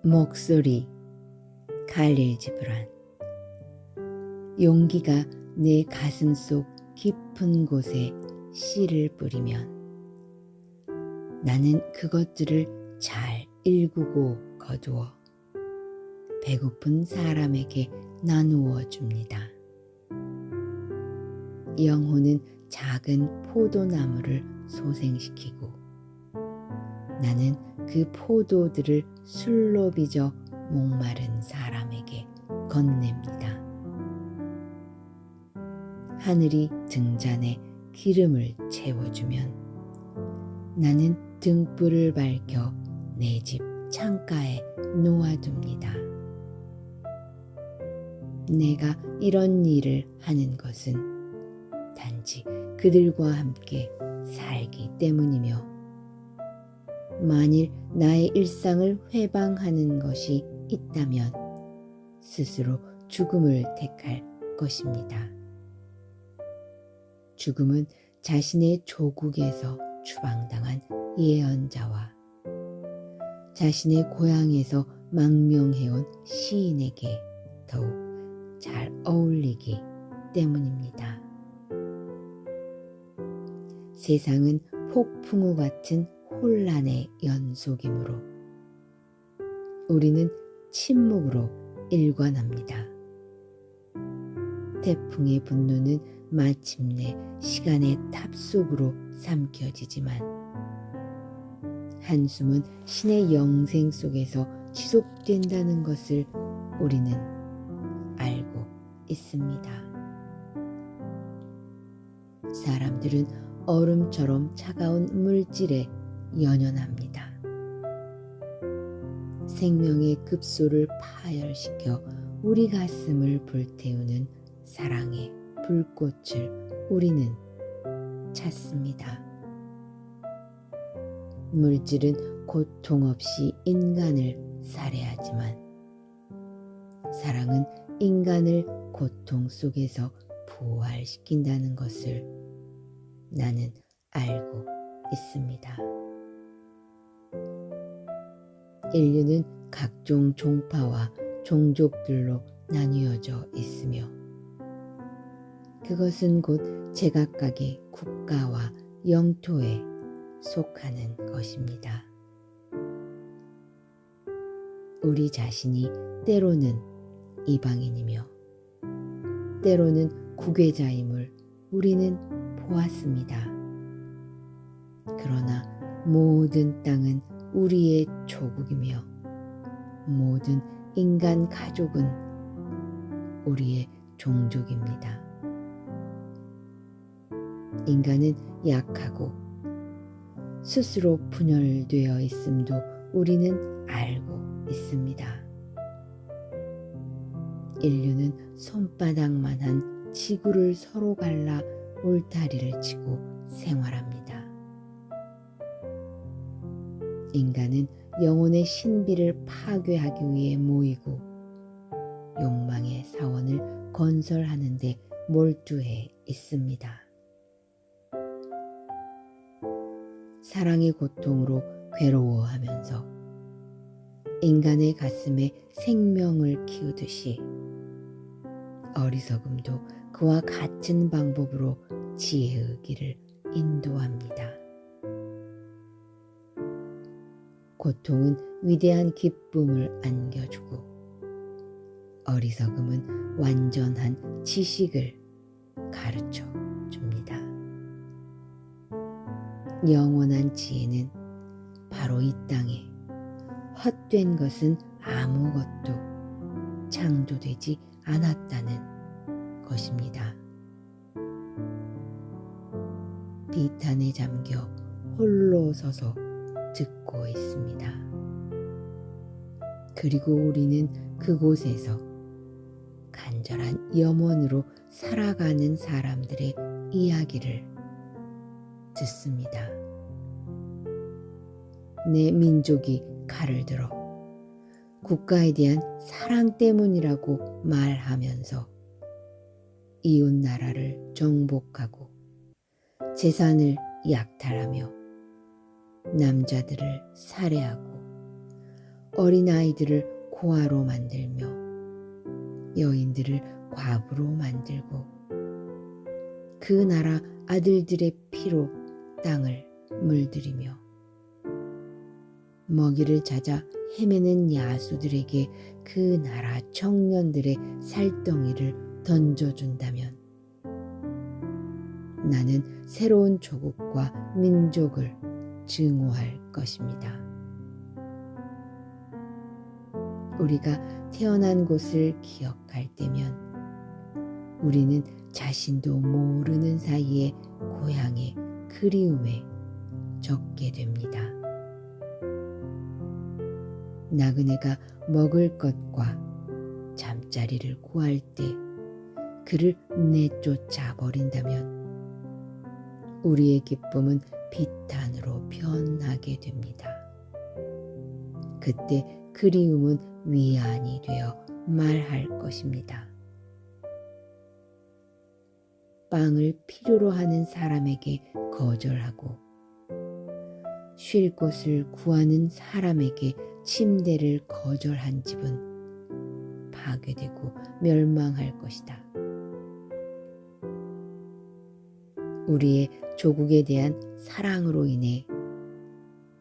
목소리 갈릴 지브란. 용기가 내 가슴속 깊은 곳에 씨를 뿌리면 나는 그것들을 잘 일구고 거두어 배고픈 사람에게 나누어 줍니다. 영혼은 작은 포도나무를 소생시키고 나는 그 포도들을 술로 빚어 목마른 사람에게 건넵니다. 하늘이 등잔에 기름을 채워주면 나는 등불을 밝혀 내 집 창가에 놓아둡니다. 내가 이런 일을 하는 것은 단지 그들과 함께 살기 때문이며 만일 나의 일상을 회방하는 것이 있다면 스스로 죽음을 택할 것입니다. 죽음은 자신의 조국에서 추방당한 예언자와 자신의 고향에서 망명해온 시인에게 더욱 잘 어울리기 때문입니다. 세상은 폭풍우 같은 혼란의 연속이므로 우리는 침묵으로 일관합니다. 태풍의 분노는 마침내 시간의 탑 속으로 삼켜지지만 한숨은 신의 영생 속에서 지속된다는 것을 우리는 알고 있습니다. 사람들은 얼음처럼 차가운 물질에 연연합니다. 생명의 급소를 파열시켜 우리 가슴을 불태우는 사랑의 불꽃을 우리는 찾습니다. 물질은 고통 없이 인간을 살해하지만 사랑은 인간을 고통 속에서 부활시킨다는 것을 나는 알고 있습니다. 인류는 각종 종파와 종족들로 나뉘어져 있으며 그것은 곧 제각각의 국가와 영토에 속하는 것입니다. 우리 자신이 때로는 이방인이며 때로는 구괴자임을 우리는 보았습니다. 그러나 모든 땅은 우리의 조국이며 모든 인간 가족은 우리의 종족입니다. 인간은 약하고 스스로 분열되어 있음도 우리는 알고 있습니다. 인류는 손바닥만한 지구를 서로 갈라 울타리를 치고 생활합니다. 인간은 영혼의 신비를 파괴하기 위해 모이고 욕망의 사원을 건설하는 데 몰두해 있습니다. 사랑의 고통으로 괴로워하면서 인간의 가슴에 생명을 키우듯이 어리석음도 그와 같은 방법으로 지혜의 길을 인도합니다. 고통은 위대한 기쁨을 안겨주고 어리석음은 완전한 지식을 가르쳐 줍니다. 영원한 지혜는 바로 이 땅에 헛된 것은 아무것도 창조되지 않았다는 것입니다. 비탄에 잠겨 홀로 서서 듣고 있습니다. 그리고 우리는 그곳에서 간절한 염원으로 살아가는 사람들의 이야기를 듣습니다. 내 민족이 칼을 들어 국가에 대한 사랑 때문이라고 말하면서 이웃 나라를 정복하고 재산을 약탈하며 남자들을 살해하고 어린아이들을 고아로 만들며 여인들을 과부로 만들고 그 나라 아들들의 피로 땅을 물들이며 먹이를 찾아 헤매는 야수들에게 그 나라 청년들의 살덩이를 던져준다면 나는 새로운 조국과 민족을 증오할 것입니다. 우리가 태어난 곳을 기억할 때면 우리는 자신도 모르는 사이에 고향의 그리움에 젖게 됩니다. 나그네가 먹을 것과 잠자리를 구할 때 그를 내쫓아 버린다면 우리의 기쁨은 비탄으로 변하게 됩니다. 그때 그리움은 위안이 되어 말할 것입니다. 빵을 필요로 하는 사람에게 거절하고 쉴 곳을 구하는 사람에게 침대를 거절한 집은 파괴되고 멸망할 것이다. 우리의 조국에 대한 사랑으로 인해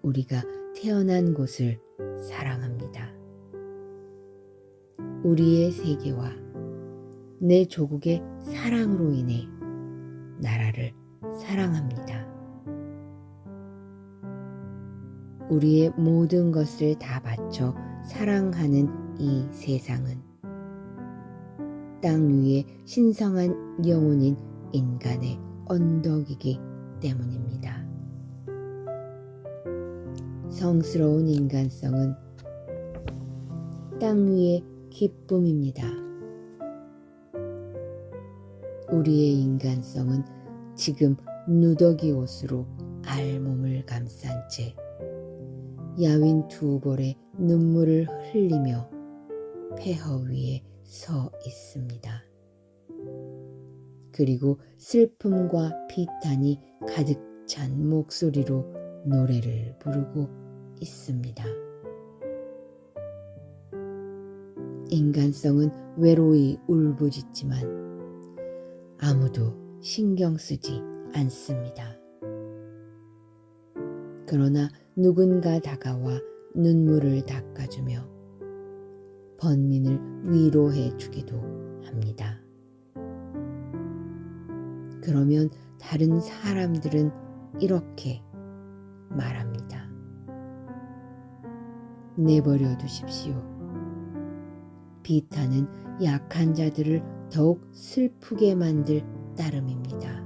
우리가 태어난 곳을 사랑합니다. 우리의 세계와 내 조국의 사랑으로 인해 나라를 사랑합니다. 우리의 모든 것을 다 바쳐 사랑하는 이 세상은 땅 위에 신성한 영혼인 인간의 언덕이기 때문입니다. 성스러운 인간성은 땅 위의 기쁨입니다. 우리의 인간성은 지금 누더기 옷으로 알몸을 감싼 채 야윈 두 볼의 눈물을 흘리며 폐허 위에 서 있습니다. 그리고 슬픔과 비탄이 가득 찬 목소리로 노래를 부르고 있습니다. 인간성은 외로이 울부짖지만 아무도 신경 쓰지 않습니다. 그러나 누군가 다가와 눈물을 닦아주며 번민을 위로해 주기도 합니다. 그러면 다른 사람들은 이렇게 말합니다. 내버려 두십시오. 비탄은 약한 자들을 더욱 슬프게 만들 따름입니다.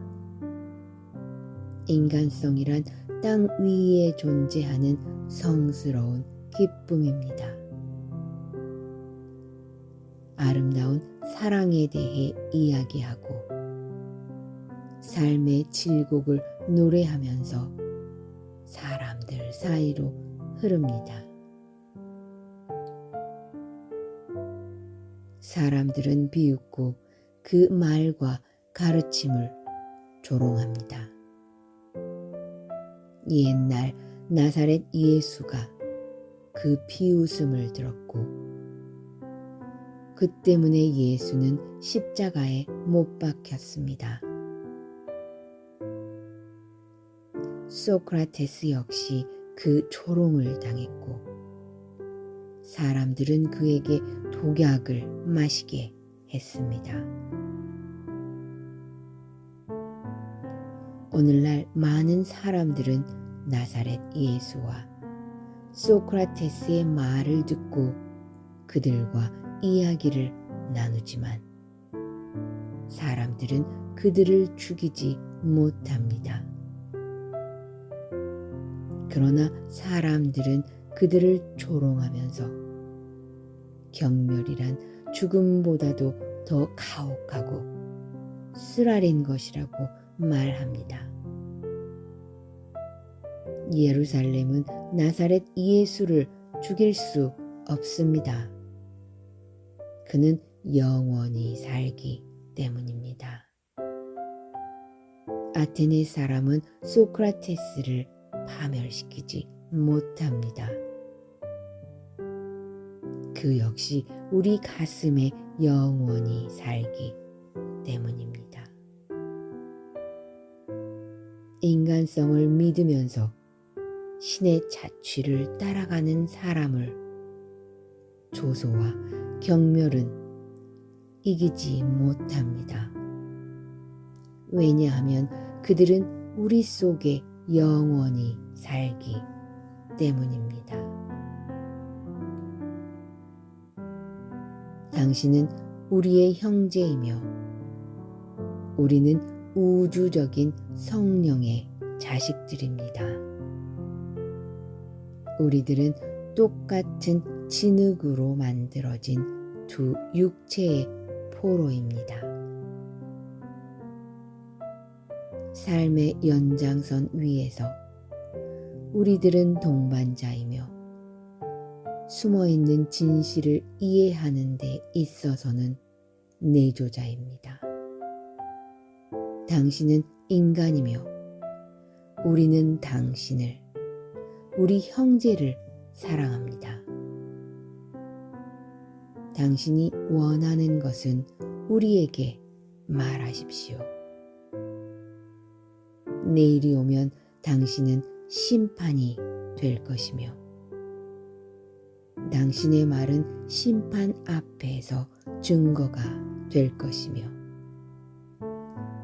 인간성이란 땅 위에 존재하는 성스러운 기쁨입니다. 아름다운 사랑에 대해 이야기하고 삶의 질곡을 노래하면서 사람들 사이로 흐릅니다. 사람들은 비웃고 그 말과 가르침을 조롱합니다. 옛날 나사렛 예수가 그 비웃음을 들었고 그 때문에 예수는 십자가에 못 박혔습니다. 소크라테스 역시 그 조롱을 당했고 사람들은 그에게 독약을 마시게 했습니다. 오늘날 많은 사람들은 나사렛 예수와 소크라테스의 말을 듣고 그들과 이야기를 나누지만 사람들은 그들을 죽이지 못합니다. 그러나 사람들은 그들을 조롱하면서 경멸이란 죽음보다도 더 가혹하고 쓰라린 것이라고 말합니다. 예루살렘은 나사렛 예수를 죽일 수 없습니다. 그는 영원히 살기 때문입니다. 아테네 사람은 소크라테스를 파멸시키지 못합니다. 그 역시 우리 가슴에 영원히 살기 때문입니다. 인간성을 믿으면서 신의 자취를 따라가는 사람을 조소와 경멸은 이기지 못합니다. 왜냐하면 그들은 우리 속에 영원히 살기 때문입니다. 당신은 우리의 형제이며 우리는 우주적인 성령의 자식들입니다. 우리들은 똑같은 진흙으로 만들어진 두 육체의 포로입니다. 삶의 연장선 위에서 우리들은 동반자이며 숨어있는 진실을 이해하는 데 있어서는 내조자입니다. 당신은 인간이며 우리는 당신을, 우리 형제를 사랑합니다. 당신이 원하는 것은 우리에게 말하십시오. 내일이 오면 당신은 심판이 될 것이며 당신의 말은 심판 앞에서 증거가 될 것이며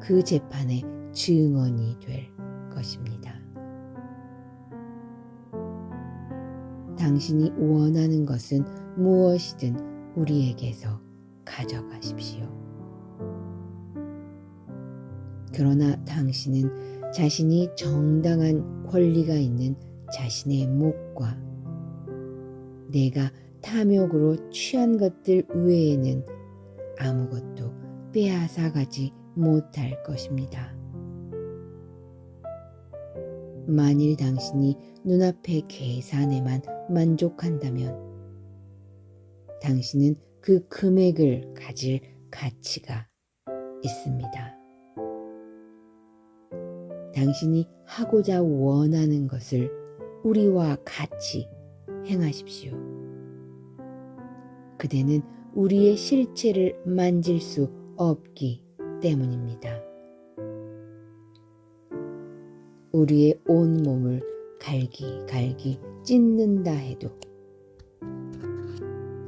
그 재판의 증언이 될 것입니다. 당신이 원하는 것은 무엇이든 우리에게서 가져가십시오. 그러나 당신은 자신이 정당한 권리가 있는 자신의 목과 내가 탐욕으로 취한 것들 외에는 아무것도 빼앗아가지 못할 것입니다. 만일 당신이 눈앞의 계산에만 만족한다면 당신은 그 금액을 가질 가치가 있습니다. 당신이 하고자 원하는 것을 우리와 같이 행하십시오. 그대는 우리의 실체를 만질 수 없기 때문입니다. 우리의 온몸을 갈기갈기 찢는다 해도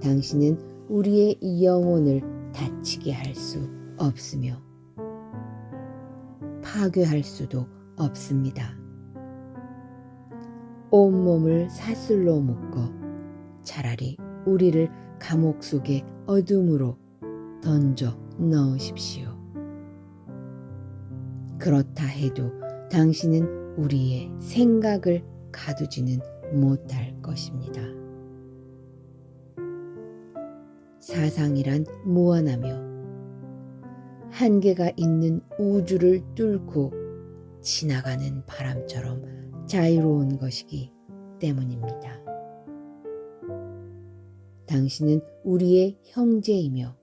당신은 우리의 영혼을 다치게 할 수 없으며 파괴할 수도 없습니다. 온몸을 사슬로 묶어 차라리 우리를 감옥 속의 어둠으로 던져 넣으십시오. 그렇다 해도 당신은 우리의 생각을 가두지는 못할 것입니다. 사상이란 무한하며 한계가 있는 우주를 뚫고 지나가는 바람처럼 자유로운 것이기 때문입니다. 당신은 우리의 형제이며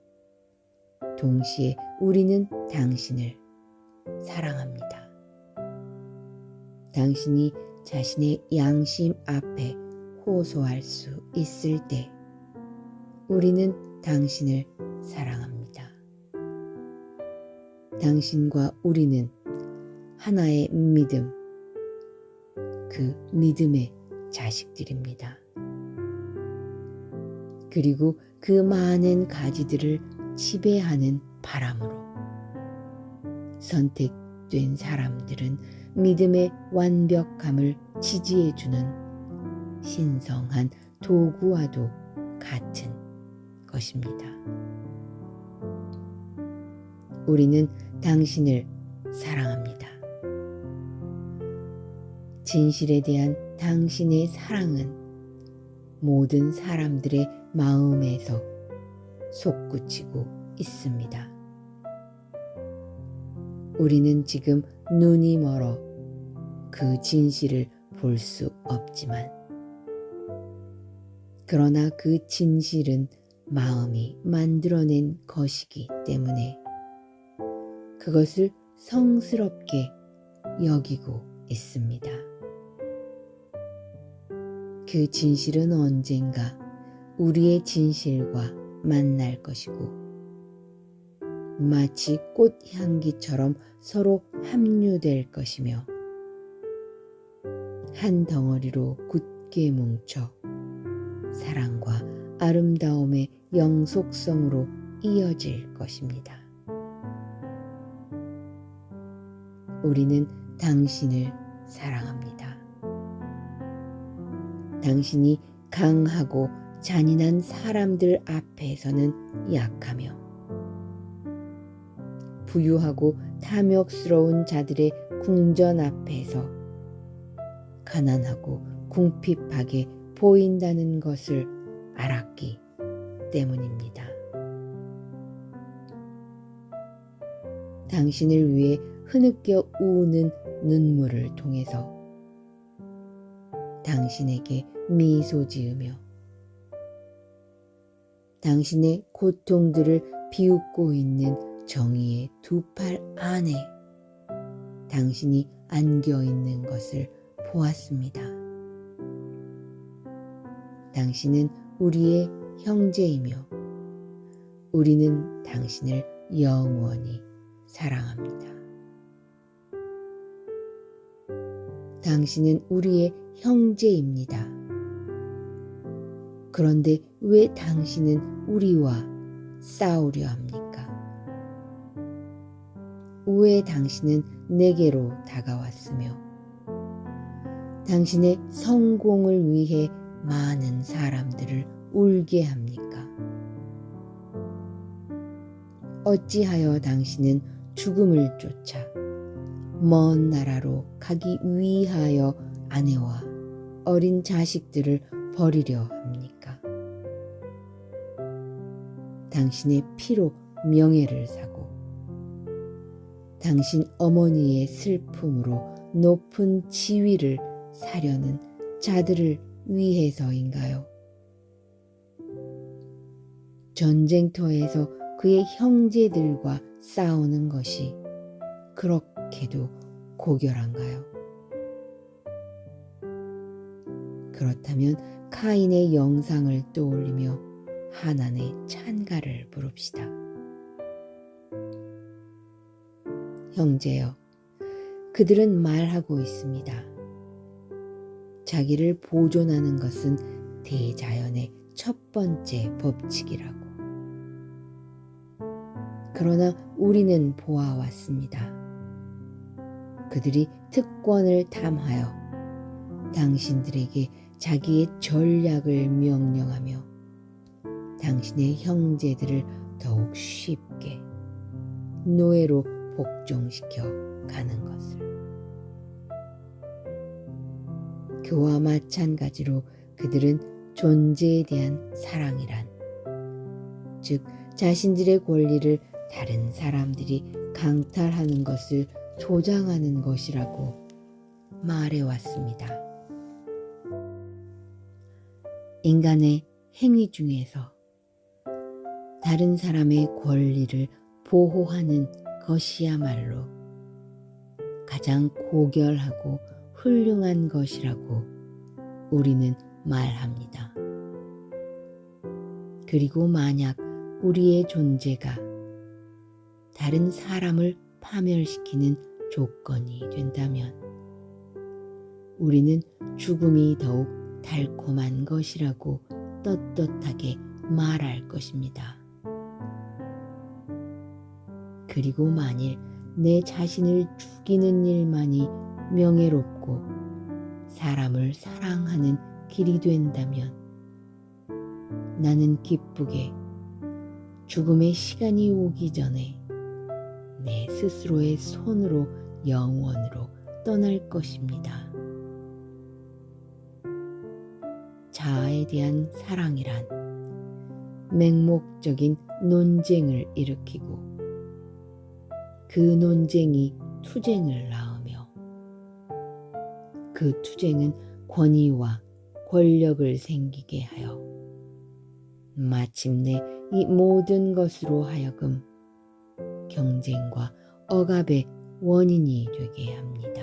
동시에 우리는 당신을 사랑합니다. 당신이 자신의 양심 앞에 호소할 수 있을 때 우리는 당신을 사랑합니다. 당신과 우리는 하나의 믿음, 그 믿음의 자식들입니다. 그리고 그 많은 가지들을 지배하는 바람으로 선택된 사람들은 믿음의 완벽함을 지지해주는 신성한 도구와도 같은 것입니다. 우리는 당신을 사랑합니다. 진실에 대한 당신의 사랑은 모든 사람들의 마음에서 솟구치고 있습니다. 우리는 지금 눈이 멀어 그 진실을 볼 수 없지만 그러나 그 진실은 마음이 만들어낸 것이기 때문에 그것을 성스럽게 여기고 있습니다. 그 진실은 언젠가 우리의 진실과 만날 것이고 마치 꽃향기처럼 서로 합류될 것이며 한 덩어리로 굳게 뭉쳐 사랑과 아름다움의 영속성으로 이어질 것입니다. 우리는 당신을 사랑합니다. 당신이 강하고 잔인한 사람들 앞에서는 약하며 부유하고 탐욕스러운 자들의 궁전 앞에서 가난하고 궁핍하게 보인다는 것을 알았기 때문입니다. 당신을 위해 흐느껴 우는 눈물을 통해서 당신에게 미소 지으며 당신의 고통들을 비웃고 있는 정의의 두 팔 안에 당신이 안겨 있는 것을 보았습니다. 당신은 우리의 형제이며 우리는 당신을 영원히 사랑합니다. 당신은 우리의 형제입니다. 그런데 왜 당신은 우리와 싸우려 합니까? 왜 당신은 내게로 다가왔으며 당신의 성공을 위해 많은 사람들을 울게 합니까? 어찌하여 당신은 죽음을 쫓아 먼 나라로 가기 위하여 아내와 어린 자식들을 버리려 합니까? 당신의 피로 명예를 사고 당신 어머니의 슬픔으로 높은 지위를 사려는 자들을 위해서인가요? 전쟁터에서 그의 형제들과 싸우는 것이 그렇게도 고결한가요? 그렇다면 카인의 영상을 떠올리며 하난의 찬가를 부릅시다. 형제여, 그들은 말하고 있습니다. 자기를 보존하는 것은 대자연의 첫 번째 법칙이라고. 그러나 우리는 보아왔습니다. 그들이 특권을 탐하여 당신들에게 자기의 전략을 명령하며 당신의 형제들을 더욱 쉽게 노예로 복종시켜 가는 것을. 그와 마찬가지로 그들은 존재에 대한 사랑이란, 즉 자신들의 권리를 다른 사람들이 강탈하는 것을 조장하는 것이라고 말해왔습니다. 인간의 행위 중에서 다른 사람의 권리를 보호하는 것이야말로 가장 고결하고 훌륭한 것이라고 우리는 말합니다. 그리고 만약 우리의 존재가 다른 사람을 파멸시키는 조건이 된다면 우리는 죽음이 더욱 달콤한 것이라고 떳떳하게 말할 것입니다. 그리고 만일 내 자신을 죽이는 일만이 명예롭고 사람을 사랑하는 길이 된다면 나는 기쁘게 죽음의 시간이 오기 전에 내 스스로의 손으로 영원으로 떠날 것입니다. 자아에 대한 사랑이란 맹목적인 논쟁을 일으키고 그 논쟁이 투쟁을 낳으며 그 투쟁은 권위와 권력을 생기게 하여 마침내 이 모든 것으로 하여금 경쟁과 억압의 원인이 되게 합니다.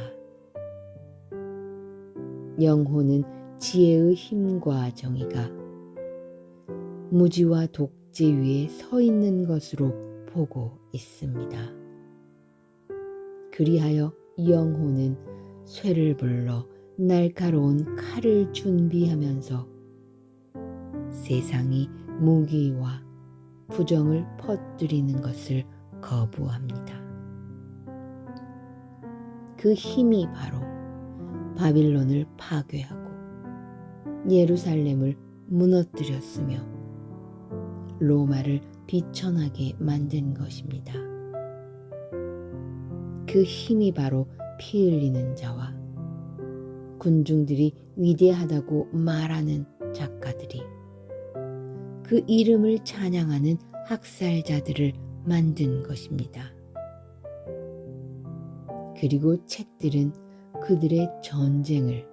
영혼은 지혜의 힘과 정의가 무지와 독재 위에 서 있는 것으로 보고 있습니다. 그리하여 영혼은 쇠를 불러 날카로운 칼을 준비하면서 세상이 무기와 부정을 퍼뜨리는 것을 거부합니다. 그 힘이 바로 바빌론을 파괴하고 예루살렘을 무너뜨렸으며 로마를 비천하게 만든 것입니다. 그 힘이 바로 피 흘리는 자와 군중들이 위대하다고 말하는 작가들이 그 이름을 찬양하는 학살자들을 만든 것입니다. 그리고 책들은 그들의 전쟁을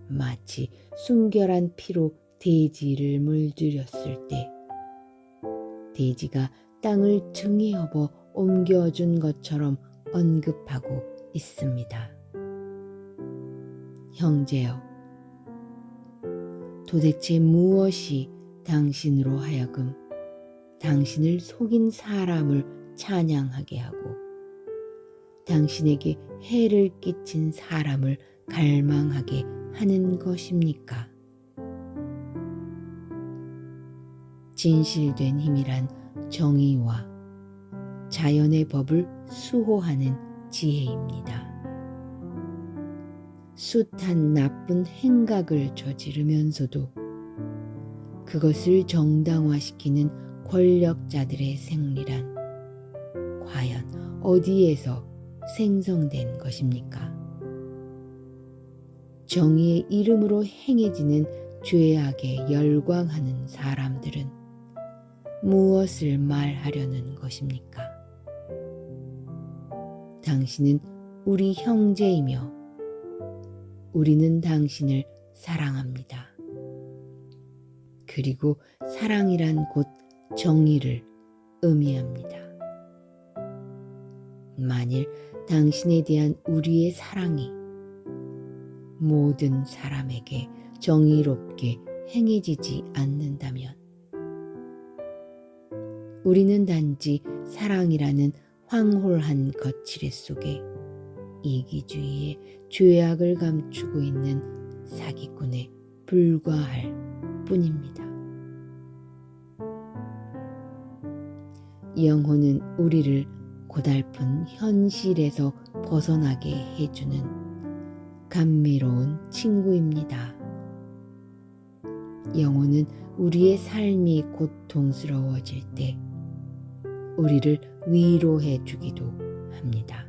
마치 순결한 피로 대지를 물들였을 때 대지가 땅을 등에 업어 옮겨준 것처럼 언급하고 있습니다. 형제여, 도대체 무엇이 당신으로 하여금 당신을 속인 사람을 찬양하게 하고 당신에게 해를 끼친 사람을 갈망하게 하는 것입니까? 진실된 힘이란 정의와 자연의 법을 수호하는 지혜입니다. 숱한 나쁜 행각을 저지르면서도 그것을 정당화시키는 권력자들의 생리란 과연 어디에서 생성된 것입니까? 정의의 이름으로 행해지는 죄악에 열광하는 사람들은 무엇을 말하려는 것입니까? 당신은 우리 형제이며 우리는 당신을 사랑합니다. 그리고 사랑이란 곧 정의를 의미합니다. 만일 당신에 대한 우리의 사랑이 모든 사람에게 정의롭게 행해지지 않는다면 우리는 단지 사랑이라는 황홀한 거칠애 속에 이기주의의 죄악을 감추고 있는 사기꾼에 불과할 뿐입니다. 영혼은 우리를 고달픈 현실에서 벗어나게 해주는 감미로운 친구입니다. 영혼은 우리의 삶이 고통스러워질 때 우리를 위로해 주기도 합니다.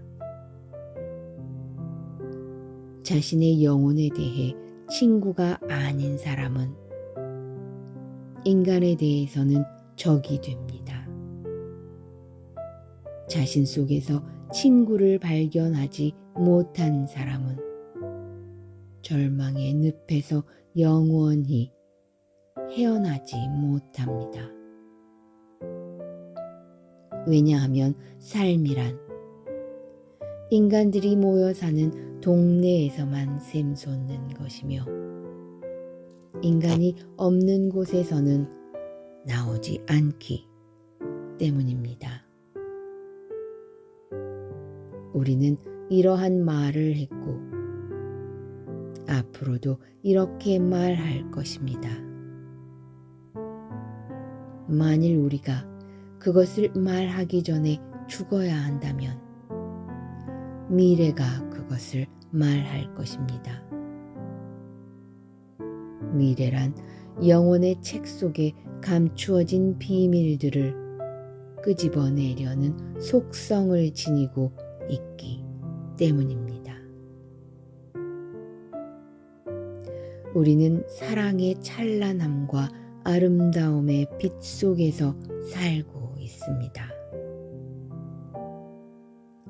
자신의 영혼에 대해 친구가 아닌 사람은 인간에 대해서는 적이 됩니다. 자신 속에서 친구를 발견하지 못한 사람은 절망의 늪에서 영원히 헤어나지 못합니다. 왜냐하면 삶이란 인간들이 모여 사는 동네에서만 샘솟는 것이며 인간이 없는 곳에서는 나오지 않기 때문입니다. 우리는 이러한 말을 했고 앞으로도 이렇게 말할 것입니다. 만일 우리가 그것을 말하기 전에 죽어야 한다면 미래가 그것을 말할 것입니다. 미래란 영혼의 책 속에 감추어진 비밀들을 끄집어내려는 속성을 지니고 있기 때문입니다. 우리는 사랑의 찬란함과 아름다움의 빛 속에서 살고 있습니다.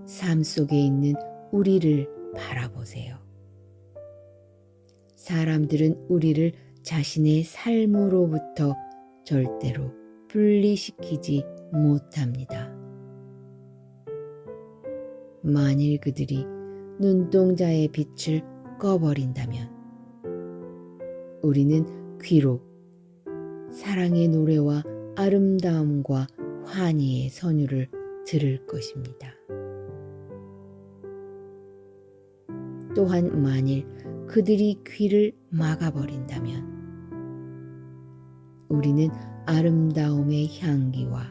삶 속에 있는 우리를 바라보세요. 사람들은 우리를 자신의 삶으로부터 절대로 분리시키지 못합니다. 만일 그들이 눈동자의 빛을 꺼버린다면 우리는 귀로 사랑의 노래와 아름다움과 환희의 선율을 들을 것입니다. 또한 만일 그들이 귀를 막아버린다면 우리는 아름다움의 향기와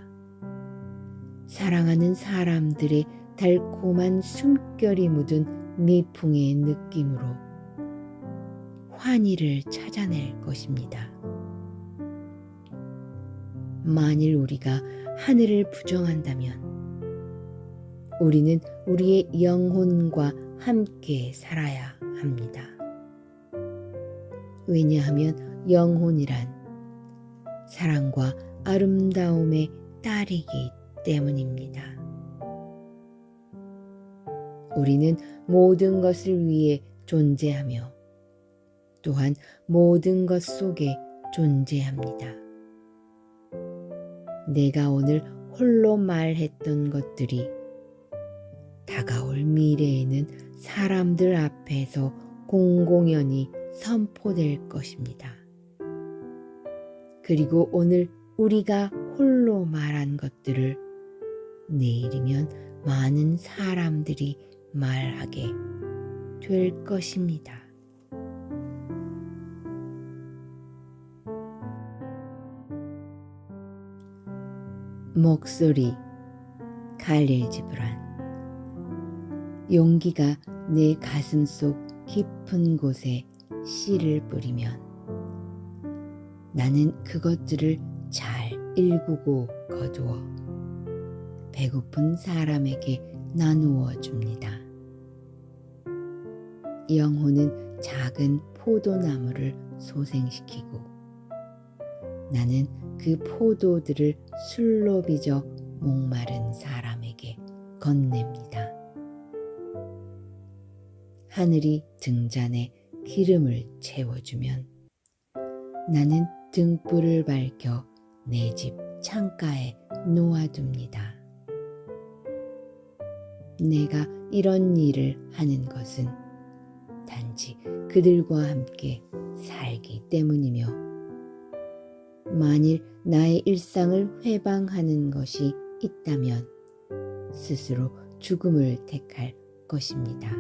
사랑하는 사람들의 달콤한 숨결이 묻은 미풍의 느낌으로 환희를 찾아낼 것입니다. 만일 우리가 하늘을 부정한다면 우리는 우리의 영혼과 함께 살아야 합니다. 왜냐하면 영혼이란 사랑과 아름다움의 딸이기 때문입니다. 우리는 모든 것을 위해 존재하며 또한 모든 것 속에 존재합니다. 내가 오늘 홀로 말했던 것들이 다가올 미래에는 사람들 앞에서 공공연히 선포될 것입니다. 그리고 오늘 우리가 홀로 말한 것들을 내일이면 많은 사람들이 말하게 될 것입니다. 목소리 갈릴 지브란 용기가 내 가슴 속 깊은 곳에 씨를 뿌리면 나는 그것들을 잘 일구고 거두어 배고픈 사람에게 나누어 줍니다. 영혼은 작은 포도나무를 소생시키고 나는 그 포도들을 술로 빚어 목마른 사람에게 건넵니다. 하늘이 등잔에 기름을 채워주면 나는 등불을 밝혀 내 집 창가에 놓아둡니다. 내가 이런 일을 하는 것은 단지 그들과 함께 살기 때문이며 만일 나의 일상을 회방하는 것이 있다면 스스로 죽음을 택할 것입니다.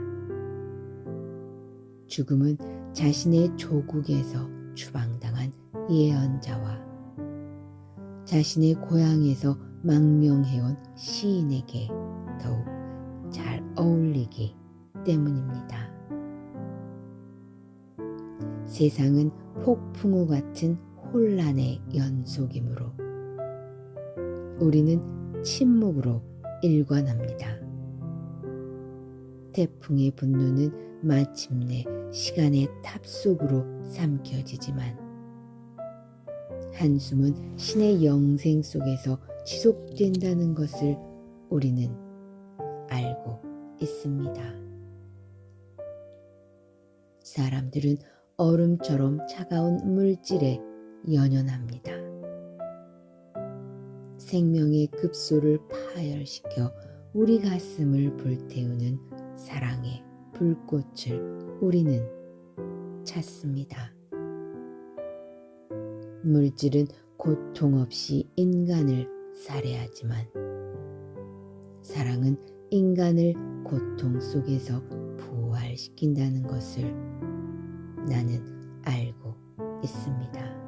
죽음은 자신의 조국에서 추방당한 예언자와 자신의 고향에서 망명해온 시인에게 더욱 잘 어울리기 때문입니다. 세상은 폭풍우 같은 혼란의 연속이므로 우리는 침묵으로 일관합니다. 태풍의 분노는 마침내 시간의 탑 속으로 삼켜지지만 한숨은 신의 영생 속에서 지속된다는 것을 우리는 알고 있습니다. 사람들은 얼음처럼 차가운 물질에 연연합니다. 생명의 급소를 파열시켜 우리 가슴을 불태우는 사랑의 불꽃을 우리는 찾습니다. 물질은 고통 없이 인간을 살해하지만 사랑은 인간을 고통 속에서 부활시킨다는 것을 나는 알고 있습니다.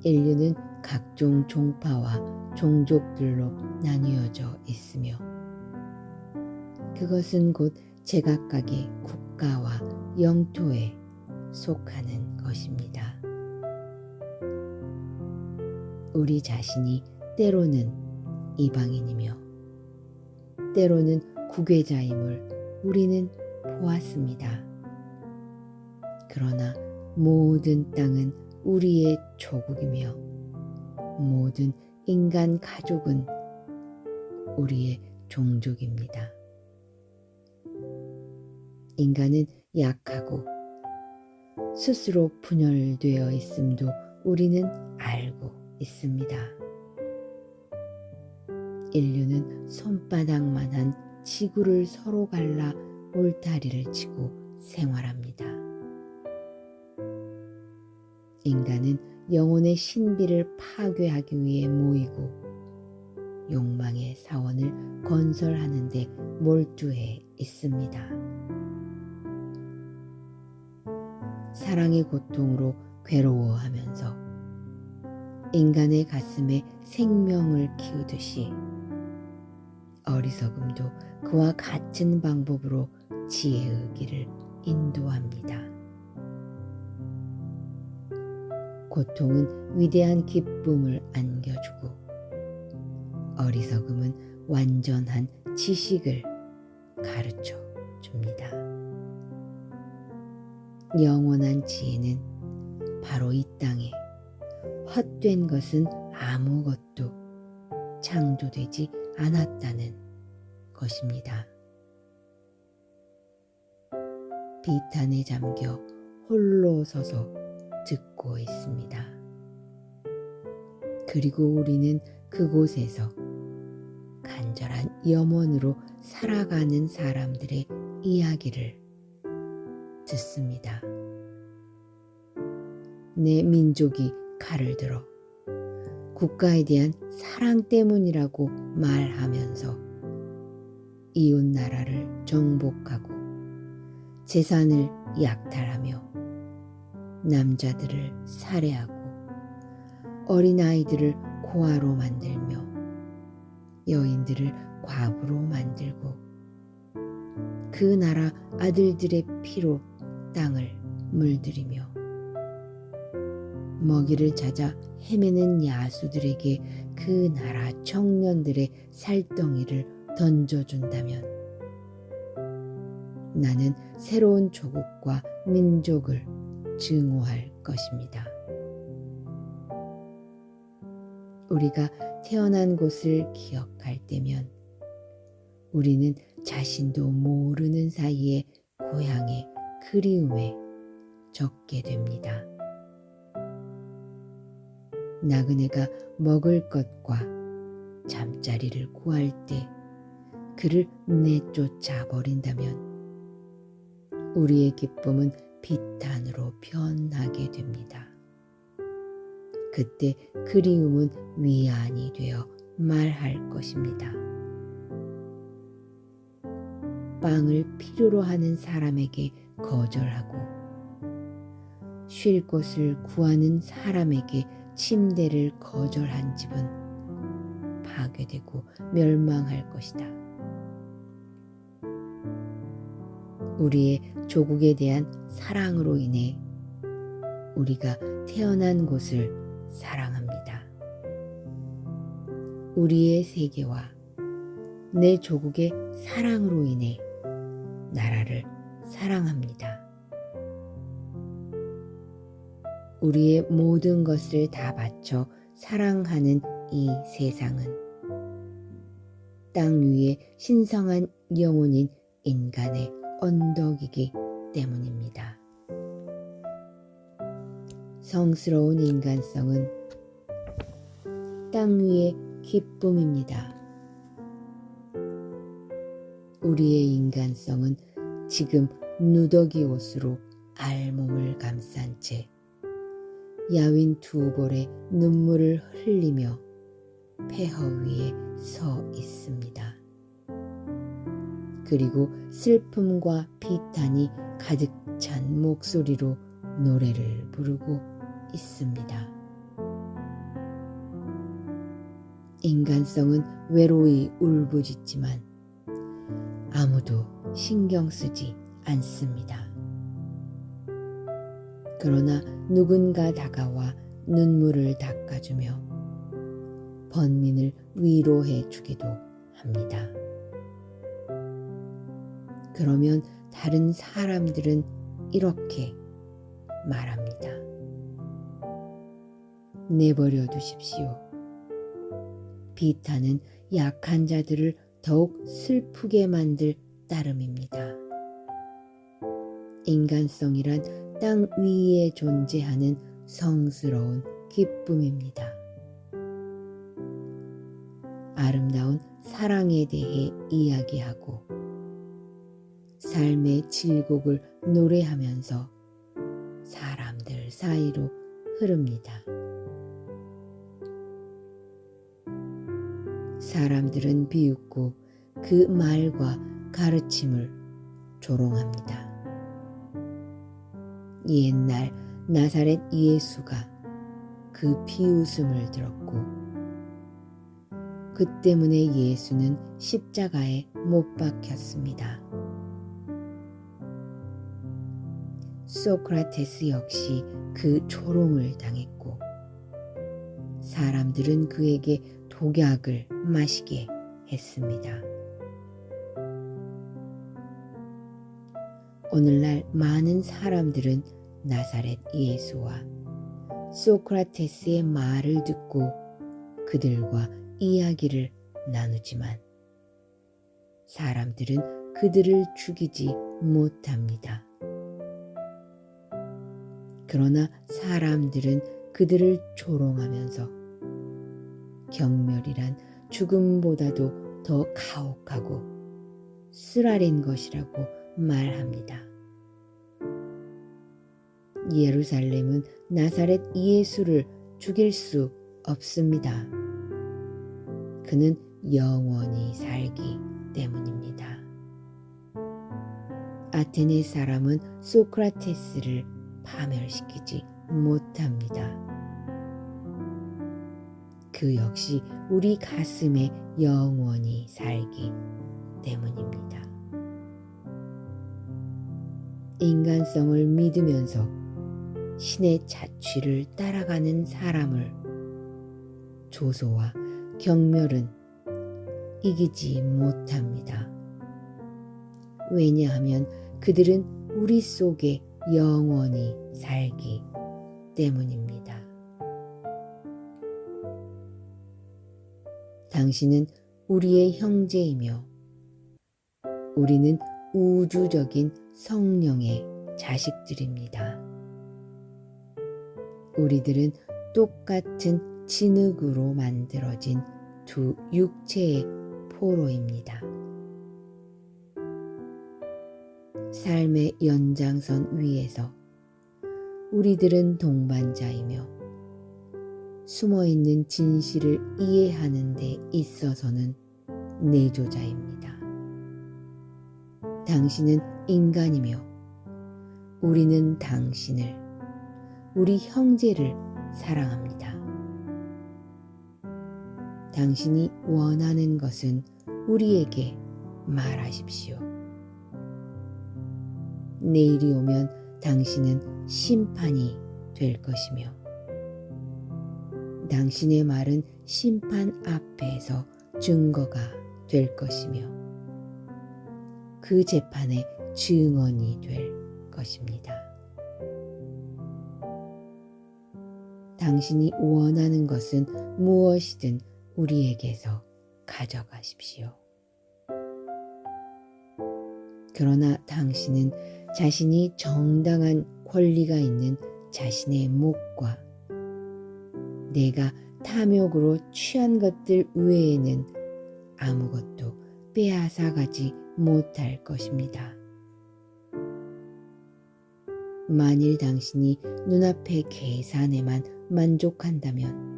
인류는 각종 종파와 종족들로 나뉘어져 있으며 그것은 곧 제각각의 국가와 영토에 속하는 것입니다. 우리 자신이 때로는 이방인이며 때로는 국외자임을 우리는 보았습니다. 그러나 모든 땅은 우리의 조국이며 모든 인간 가족은 우리의 종족입니다. 인간은 약하고 스스로 분열되어 있음도 우리는 알고 있습니다. 인류는 손바닥만한 지구를 서로 갈라 울타리를 치고 생활합니다. 인간은 영혼의 신비를 파괴하기 위해 모이고 욕망의 사원을 건설하는 데 몰두해 있습니다. 사랑의 고통으로 괴로워하면서 인간의 가슴에 생명을 키우듯이 어리석음도 그와 같은 방법으로 지혜의 길을 인도합니다. 고통은 위대한 기쁨을 안겨주고 어리석음은 완전한 지식을 가르쳐 줍니다. 영원한 지혜는 바로 이 땅에 헛된 것은 아무것도 창조되지 않았다는 것입니다. 비탄에 잠겨 홀로 서서 듣고 있습니다. 그리고 우리는 그곳에서 간절한 염원으로 살아가는 사람들의 이야기를 듣습니다. 내 민족이 칼을 들어 국가에 대한 사랑 때문이라고 말하면서 이웃 나라를 정복하고 재산을 약탈하며 남자들을 살해하고 어린아이들을 고아로 만들며 여인들을 과부로 만들고 그 나라 아들들의 피로 땅을 물들이며 먹이를 찾아 헤매는 야수들에게 그 나라 청년들의 살덩이를 던져준다면 나는 새로운 조국과 민족을 증오할 것입니다. 우리가 태어난 곳을 기억할 때면 우리는 자신도 모르는 사이에 고향의 그리움에 적게 됩니다. 나그네가 먹을 것과 잠자리를 구할 때 그를 내쫓아 버린다면 우리의 기쁨은 비탄으로 변하게 됩니다. 그때 그리움은 위안이 되어 말할 것입니다. 빵을 필요로 하는 사람에게 거절하고 쉴 곳을 구하는 사람에게 침대를 거절한 집은 파괴되고 멸망할 것이다. 우리의 조국에 대한 사랑으로 인해 우리가 태어난 곳을 사랑합니다. 우리의 세계와 내 조국의 사랑으로 인해 나라를 사랑합니다. 우리의 모든 것을 다 바쳐 사랑하는 이 세상은 땅 위에 신성한 영혼인 인간의 언덕이기 때문입니다. 성스러운 인간성은 땅 위의 기쁨입니다. 우리의 인간성은 지금 누더기 옷으로 알몸을 감싼 채 야윈 두 볼의 눈물을 흘리며 폐허 위에 서 있습니다. 그리고 슬픔과 비탄이 가득 찬 목소리로 노래를 부르고 있습니다. 인간성은 외로이 울부짖지만 아무도 신경 쓰지 않습니다. 그러나 누군가 다가와 눈물을 닦아주며 번민을 위로해 주기도 합니다. 그러면 다른 사람들은 이렇게 말합니다. 내버려 두십시오. 비탄은 약한 자들을 더욱 슬프게 만들 따름입니다. 인간성이란 땅 위에 존재하는 성스러운 기쁨입니다. 아름다운 사랑에 대해 이야기하고 삶의 질곡을 노래하면서 사람들 사이로 흐릅니다. 사람들은 비웃고 그 말과 가르침을 조롱합니다. 옛날 나사렛 예수가 그 비웃음을 들었고 그 때문에 예수는 십자가에 못 박혔습니다. 소크라테스 역시 그 조롱을 당했고 사람들은 그에게 독약을 마시게 했습니다. 오늘날 많은 사람들은 나사렛 예수와 소크라테스의 말을 듣고 그들과 이야기를 나누지만 사람들은 그들을 죽이지 못합니다. 그러나 사람들은 그들을 조롱하면서 경멸이란 죽음보다도 더 가혹하고 쓰라린 것이라고 말합니다. 예루살렘은 나사렛 예수를 죽일 수 없습니다. 그는 영원히 살기 때문입니다. 아테네 사람은 소크라테스를 파멸시키지 못합니다. 그 역시 우리 가슴에 영원히 살기 때문입니다. 인간성을 믿으면서 신의 자취를 따라가는 사람을 조소와 경멸은 이기지 못합니다. 왜냐하면 그들은 우리 속에 영원히 살기 때문입니다. 당신은 우리의 형제이며 우리는 우주적인 성령의 자식들입니다. 우리들은 똑같은 진흙으로 만들어진 두 육체의 포로입니다. 삶의 연장선 위에서 우리들은 동반자이며 숨어있는 진실을 이해하는 데 있어서는 내조자입니다. 당신은 인간이며 우리는 당신을, 우리 형제를 사랑합니다. 당신이 원하는 것은 우리에게 말하십시오. 내일이 오면 당신은 심판이 될 것이며 당신의 말은 심판 앞에서 증거가 될 것이며 그 재판의 증언이 될 것입니다. 당신이 원하는 것은 무엇이든 우리에게서 가져가십시오. 그러나 당신은 자신이 정당한 권리가 있는 자신의 목과 내가 탐욕으로 취한 것들 외에는 아무것도 빼앗아가지 못할 것입니다. 만일 당신이 눈앞의 계산에만 만족한다면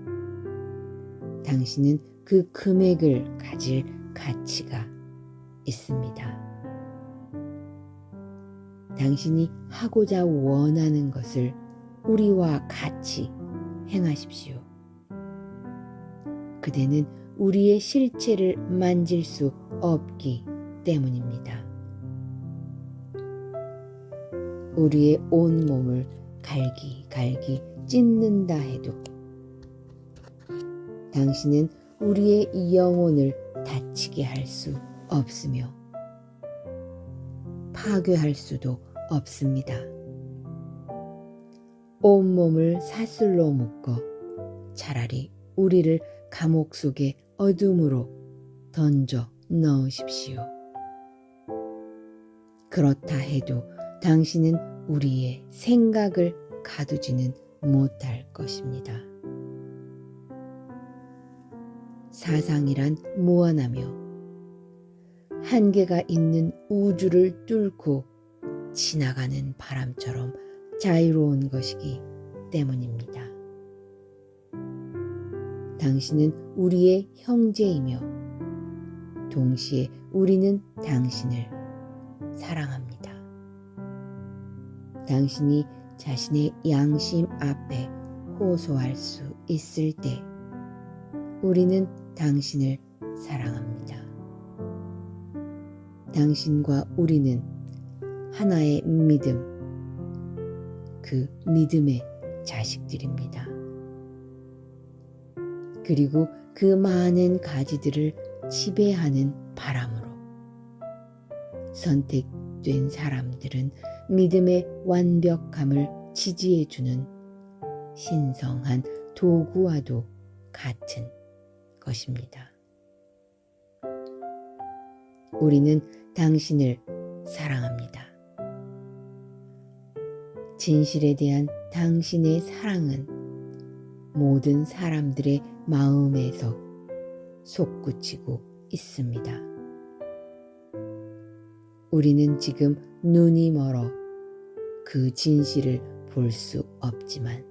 당신은 그 금액을 가질 가치가 있습니다. 당신이 하고자 원하는 것을 우리와 같이 행하십시오. 그대는 우리의 실체를 만질 수 없기 때문입니다. 우리의 온 몸을 갈기갈기 찢는다 해도 당신은 우리의 영혼을 다치게 할 수 없으며 파괴할 수도 없습니다. 온몸을 사슬로 묶어 차라리 우리를 감옥 속의 어둠으로 던져 넣으십시오. 그렇다 해도 당신은 우리의 생각을 가두지는 못할 것입니다. 사상이란 무한하며 한계가 있는 우주를 뚫고 지나가는 바람처럼 자유로운 것이기 때문입니다. 당신은 우리의 형제이며 동시에 우리는 당신을 사랑합니다. 당신이 자신의 양심 앞에 호소할 수 있을 때 우리는 당신을 사랑합니다. 당신과 우리는 하나의 믿음, 그 믿음의 자식들입니다. 그리고 그 많은 가지들을 지배하는 바람으로 선택된 사람들은 믿음의 완벽함을 지지해주는 신성한 도구와도 같은 것입니다. 우리는 당신을 사랑합니다. 진실에 대한 당신의 사랑은 모든 사람들의 마음에서 솟구치고 있습니다. 우리는 지금 눈이 멀어 그 진실을 볼 수 없지만,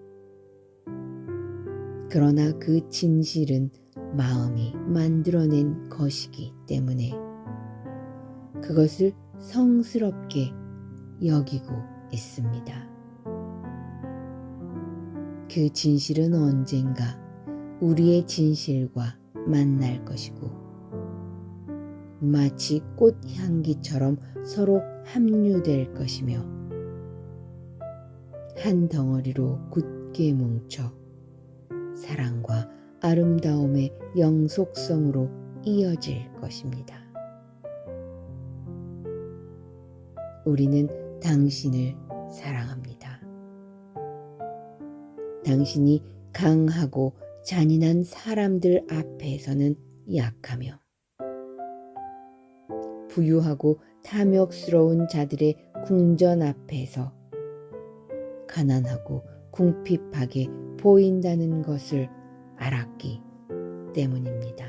그러나 그 진실은 마음이 만들어낸 것이기 때문에 그것을 성스럽게 여기고 있습니다. 그 진실은 언젠가 우리의 진실과 만날 것이고 마치 꽃향기처럼 서로 합류될 것이며 한 덩어리로 굳게 뭉쳐 사랑과 아름다움의 영속성으로 이어질 것입니다. 우리는 당신을 사랑합니다. 당신이 강하고 잔인한 사람들 앞에서는 약하며 부유하고 탐욕스러운 자들의 궁전 앞에서 가난하고 궁핍하게 보인다는 것을 알았기 때문입니다.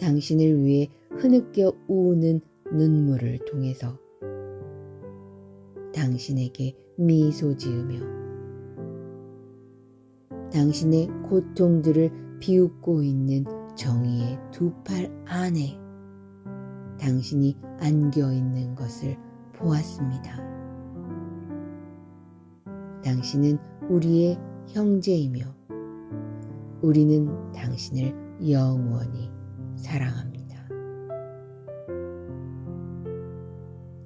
당신을 위해 흐느껴 우는 눈물을 통해서 당신에게 미소 지으며 당신의 고통들을 비웃고 있는 정의의 두 팔 안에 당신이 안겨 있는 것을 보았습니다. 당신은 우리의 형제이며 우리는 당신을 영원히 사랑합니다.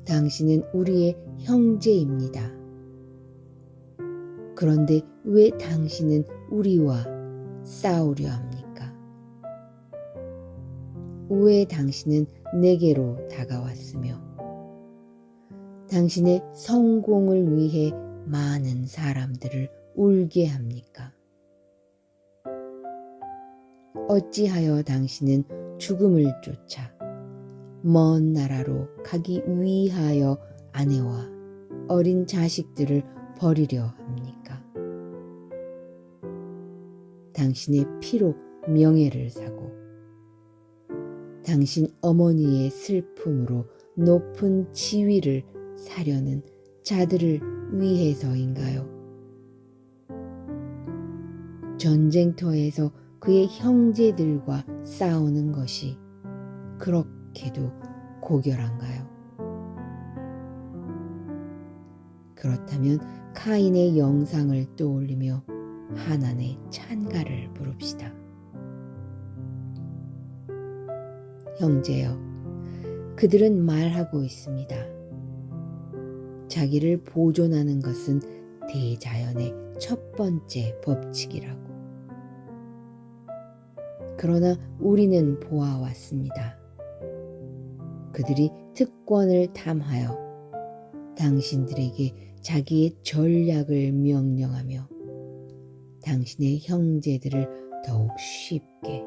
당신은 우리의 형제입니다. 그런데 왜 당신은 우리와 싸우려 합니까? 왜 당신은 내게로 다가왔으며 당신의 성공을 위해 많은 사람들을 울게 합니까? 어찌하여 당신은 죽음을 쫓아 먼 나라로 가기 위하여 아내와 어린 자식들을 버리려 합니까? 당신의 피로 명예를 사고 당신 어머니의 슬픔으로 높은 지위를 사려는 자들을 위해서인가요? 전쟁터에서 그의 형제들과 싸우는 것이 그렇게도 고결한가요? 그렇다면 카인의 영상을 떠올리며 하나님의 찬가를 부릅시다. 형제여, 그들은 말하고 있습니다. 자기를 보존하는 것은 대자연의 첫 번째 법칙이라고. 그러나 우리는 보아왔습니다. 그들이 특권을 탐하여 당신들에게 자기의 전략을 명령하며 당신의 형제들을 더욱 쉽게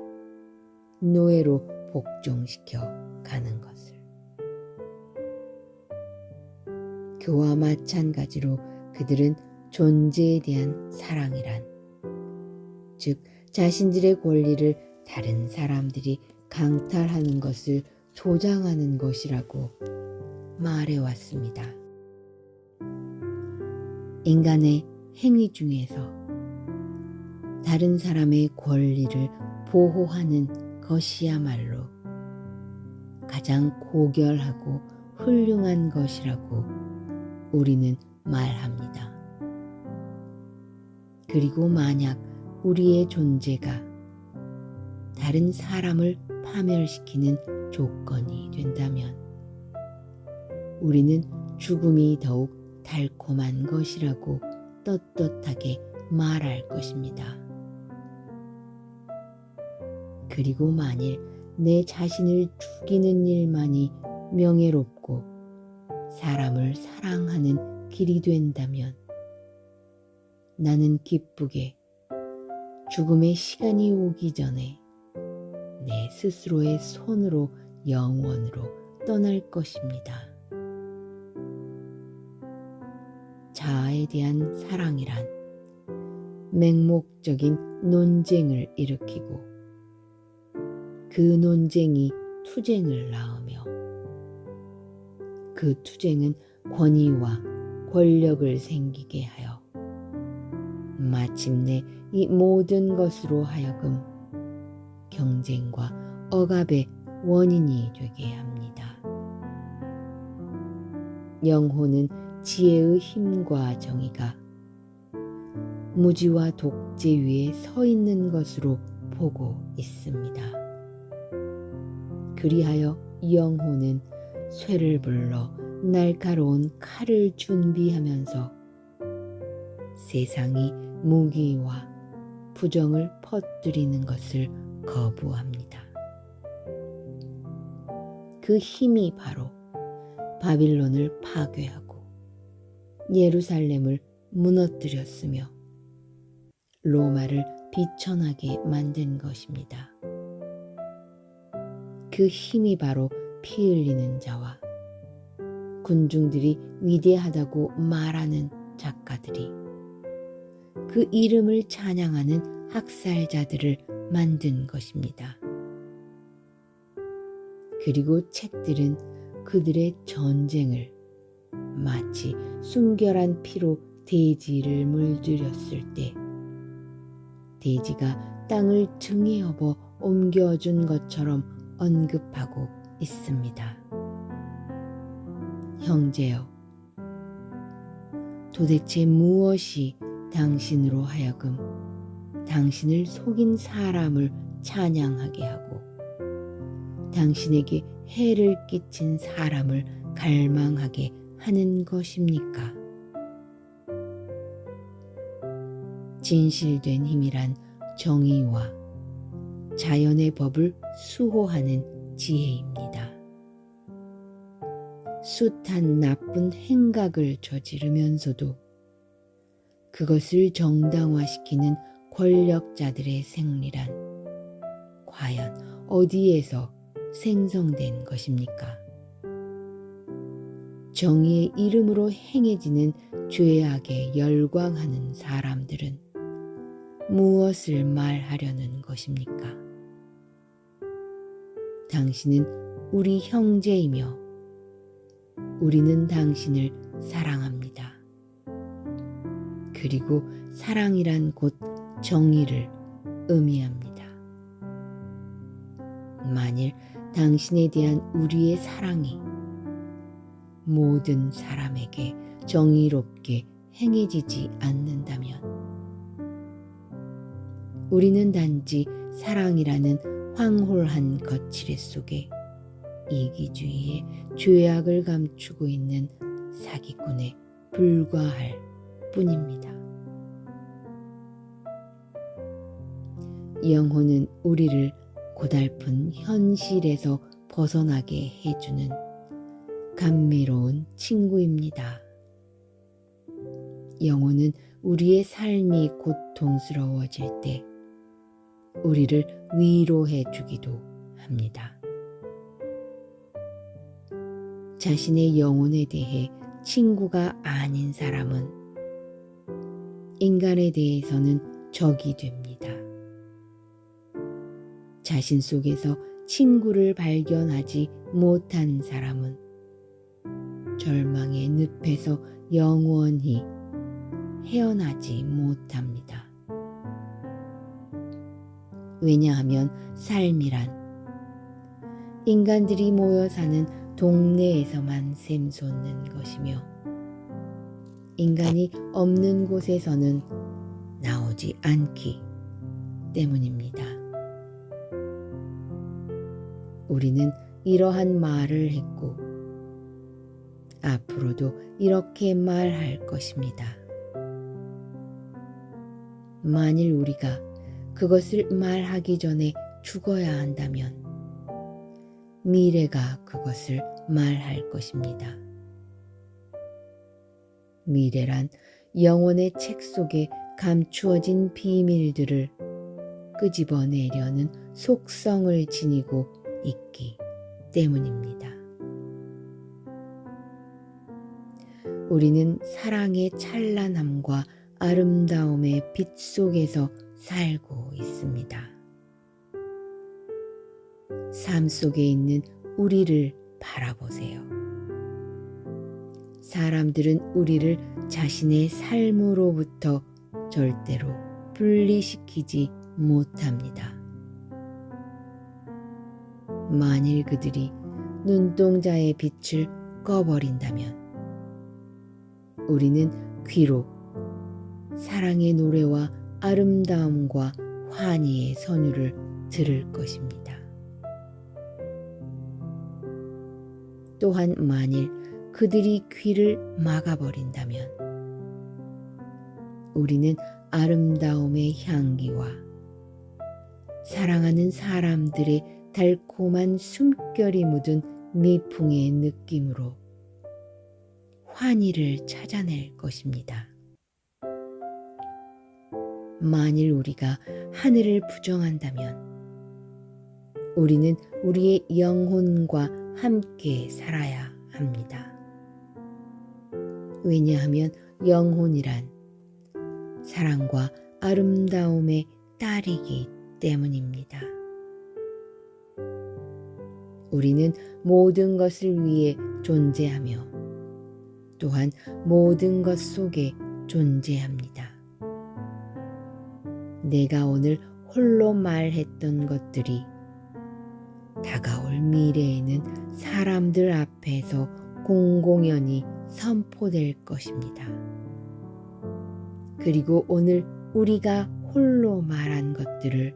노예로 복종시켜 가는 것을. 그와 마찬가지로 그들은 존재에 대한 사랑이란, 즉 자신들의 권리를 다른 사람들이 강탈하는 것을 조장하는 것이라고 말해왔습니다. 인간의 행위 중에서 다른 사람의 권리를 보호하는 것이야말로 가장 고결하고 훌륭한 것이라고 우리는 말합니다. 그리고 만약 우리의 존재가 다른 사람을 파멸시키는 조건이 된다면 우리는 죽음이 더욱 달콤한 것이라고 떳떳하게 말할 것입니다. 그리고 만일 내 자신을 죽이는 일만이 명예롭고 사람을 사랑하는 길이 된다면 나는 기쁘게 죽음의 시간이 오기 전에 내 스스로의 손으로 영원으로 떠날 것입니다. 자아에 대한 사랑이란 맹목적인 논쟁을 일으키고 그 논쟁이 투쟁을 낳으며 그 투쟁은 권위와 권력을 생기게 하여 마침내 이 모든 것으로 하여금 경쟁과 억압의 원인이 되게 합니다. 영혼은 지혜의 힘과 정의가 무지와 독재 위에 서 있는 것으로 보고 있습니다. 그리하여 영혼은 쇠를 불러 날카로운 칼을 준비하면서 세상이 무기와 부정을 퍼뜨리는 것을 거부합니다. 그 힘이 바로 바빌론을 파괴하고 예루살렘을 무너뜨렸으며 로마를 비천하게 만든 것입니다. 그 힘이 바로 피 흘리는 자와 군중들이 위대하다고 말하는 작가들이 그 이름을 찬양하는 학살자들을 만든 것입니다. 그리고 책들은 그들의 전쟁을 마치 순결한 피로 대지를 물들였을 때 대지가 땅을 등에 업어 옮겨준 것처럼 언급하고 있습니다. 형제여, 도대체 무엇이 당신으로 하여금 당신을 속인 사람을 찬양하게 하고 당신에게 해를 끼친 사람을 갈망하게 하는 것입니까? 진실된 힘이란 정의와 자연의 법을 수호하는 지혜입니다. 숱한 나쁜 행각을 저지르면서도 그것을 정당화시키는 권력자들의 생리란 과연 어디에서 생성된 것입니까? 정의의 이름으로 행해지는 죄악에 열광하는 사람들은 무엇을 말하려는 것입니까? 당신은 우리 형제이며 우리는 당신을 사랑합니다. 그리고 사랑이란 곧 정의를 의미합니다. 만일 당신에 대한 우리의 사랑이 모든 사람에게 정의롭게 행해지지 않는다면 우리는 단지 사랑이라는 황홀한 거칠애 속에 이기주의의 죄악을 감추고 있는 사기꾼에 불과할 뿐입니다. 영혼은 우리를 고달픈 현실에서 벗어나게 해주는 감미로운 친구입니다. 영혼은 우리의 삶이 고통스러워질 때 우리를 위로해 주기도 합니다. 자신의 영혼에 대해 친구가 아닌 사람은 인간에 대해서는 적이 됩니다. 자신 속에서 친구를 발견하지 못한 사람은 절망의 늪에서 영원히 헤어나지 못합니다. 왜냐하면 삶이란 인간들이 모여 사는 동네에서만 샘솟는 것이며 인간이 없는 곳에서는 나오지 않기 때문입니다. 우리는 이러한 말을 했고 앞으로도 이렇게 말할 것입니다. 만일 우리가 그것을 말하기 전에 죽어야 한다면 미래가 그것을 말할 것입니다. 미래란 영혼의 책 속에 감추어진 비밀들을 끄집어내려는 속성을 지니고 있기 때문입니다. 우리는 사랑의 찬란함과 아름다움의 빛 속에서 살고 있습니다. 삶 속에 있는 우리를 바라보세요. 사람들은 우리를 자신의 삶으로부터 절대로 분리시키지 못합니다. 만일 그들이 눈동자의 빛을 꺼버린다면 우리는 귀로 사랑의 노래와 아름다움과 환희의 선율을 들을 것입니다. 또한 만일 그들이 귀를 막아버린다면 우리는 아름다움의 향기와 사랑하는 사람들의 달콤한 숨결이 묻은 미풍의 느낌으로 환희를 찾아낼 것입니다. 만일 우리가 하늘을 부정한다면 우리는 우리의 영혼과 함께 살아야 합니다. 왜냐하면 영혼이란 사랑과 아름다움의 딸이기 때문입니다. 우리는 모든 것을 위해 존재하며 또한 모든 것 속에 존재합니다. 내가 오늘 홀로 말했던 것들이 다가올 미래에는 사람들 앞에서 공공연히 선포될 것입니다. 그리고 오늘 우리가 홀로 말한 것들을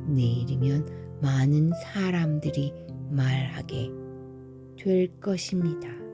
내일이면 많은 사람들이 말하게 될 것입니다.